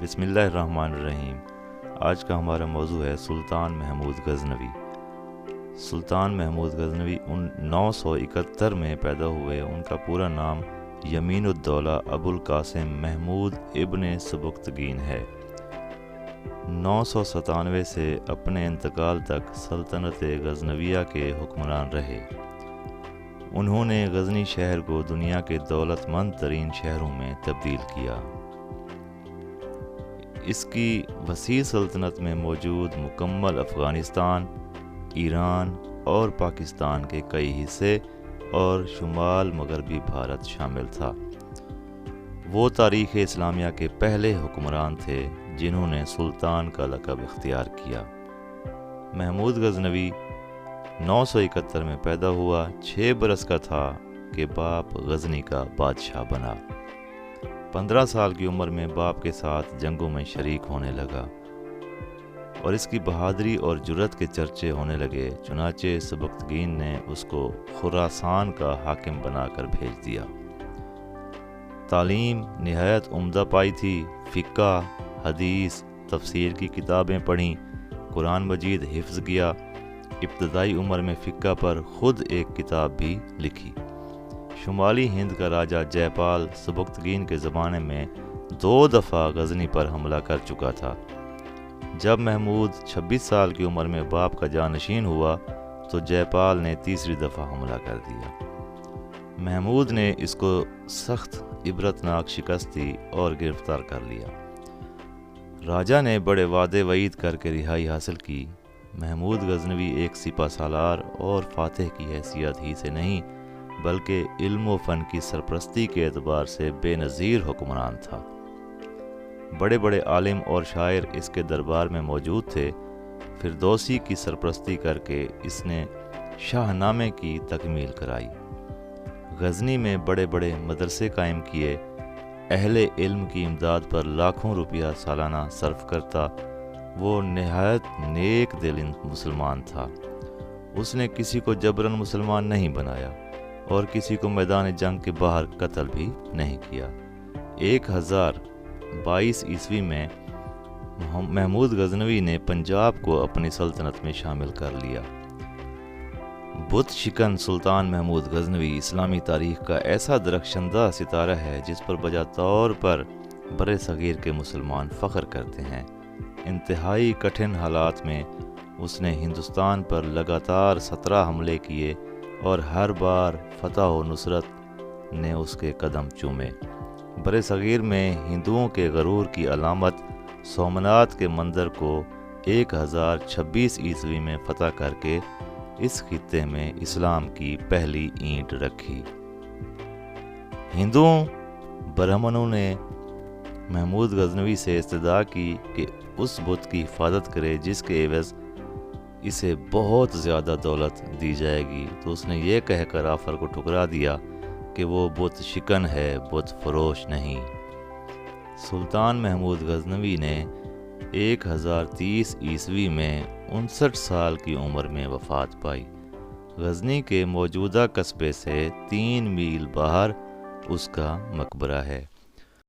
بسم اللہ الرحمن الرحیم۔ آج کا ہمارا موضوع ہے سلطان محمود غزنوی۔ سلطان محمود غزنوی 971 میں پیدا ہوئے۔ ان کا پورا نام یمین الدولہ ابو القاسم محمود ابن سبکتگین ہے۔ 997 سے اپنے انتقال تک سلطنت غزنویہ کے حکمران رہے۔ انہوں نے غزنی شہر کو دنیا کے دولت مند ترین شہروں میں تبدیل کیا۔ اس کی وسیع سلطنت میں موجود مکمل افغانستان، ایران اور پاکستان کے کئی حصے اور شمال مغربی بھارت شامل تھا۔ وہ تاریخ اسلامیہ کے پہلے حکمران تھے جنہوں نے سلطان کا لقب اختیار کیا۔ محمود غزنوی 971 میں پیدا ہوا۔ 6 برس کا تھا کہ باپ غزنی کا بادشاہ بنا۔ 15 سال کی عمر میں باپ کے ساتھ جنگوں میں شریک ہونے لگا اور اس کی بہادری اور جرأت کے چرچے ہونے لگے۔ چنانچہ سبکتگین نے اس کو خراسان کا حاکم بنا کر بھیج دیا۔ تعلیم نہایت عمدہ پائی تھی۔ فقہ، حدیث، تفسیر کی کتابیں پڑھیں، قرآن مجید حفظ کیا۔ ابتدائی عمر میں فقہ پر خود ایک کتاب بھی لکھی۔ شمالی ہند کا راجہ جے پال سبکتگین کے زمانے میں 2 دفعہ غزنی پر حملہ کر چکا تھا۔ جب محمود 26 سال کی عمر میں باپ کا جانشین ہوا تو جے پال نے تیسری دفعہ حملہ کر دیا۔ محمود نے اس کو سخت عبرتناک شکست دی اور گرفتار کر لیا۔ راجہ نے بڑے وعدے وعید کر کے رہائی حاصل کی۔ محمود غزنوی ایک سپہ سالار اور فاتح کی حیثیت ہی سے نہیں بلکہ علم و فن کی سرپرستی کے اعتبار سے بے نظیر حکمران تھا۔ بڑے بڑے عالم اور شاعر اس کے دربار میں موجود تھے۔ فردوسی کی سرپرستی کر کے اس نے شاہ نامے کی تکمیل کرائی۔ غزنی میں بڑے بڑے مدرسے قائم کیے۔ اہل علم کی امداد پر لاکھوں روپیہ سالانہ صرف کرتا۔ وہ نہایت نیک دل مسلمان تھا۔ اس نے کسی کو جبراً مسلمان نہیں بنایا اور کسی کو میدان جنگ کے باہر قتل بھی نہیں کیا۔ 1022 عیسوی میں محمود غزنوی نے پنجاب کو اپنی سلطنت میں شامل کر لیا۔ بت شکن سلطان محمود غزنوی اسلامی تاریخ کا ایسا درخشندہ ستارہ ہے جس پر بجا طور پر بر صغیر کے مسلمان فخر کرتے ہیں۔ انتہائی کٹھن حالات میں اس نے ہندوستان پر لگاتار 17 حملے کیے اور ہر بار فتح و نصرت نے اس کے قدم چومے۔ بر صغیر میں ہندوؤں کے غرور کی علامت سومنات کے مندر کو 1026 عیسوی میں فتح کر کے اس خطے میں اسلام کی پہلی اینٹ رکھی۔ ہندوؤں برہمنوں نے محمود غزنوی سے استدعا کی کہ اس بت کی حفاظت کرے جس کے عوض اسے بہت زیادہ دولت دی جائے گی، تو اس نے یہ کہہ کر آفر کو ٹھکرا دیا کہ وہ بت شکن ہے، بت فروش نہیں۔ سلطان محمود غزنوی نے 1030 عیسوی میں 59 سال کی عمر میں وفات پائی۔ غزنی کے موجودہ قصبے سے 3 میل باہر اس کا مقبرہ ہے۔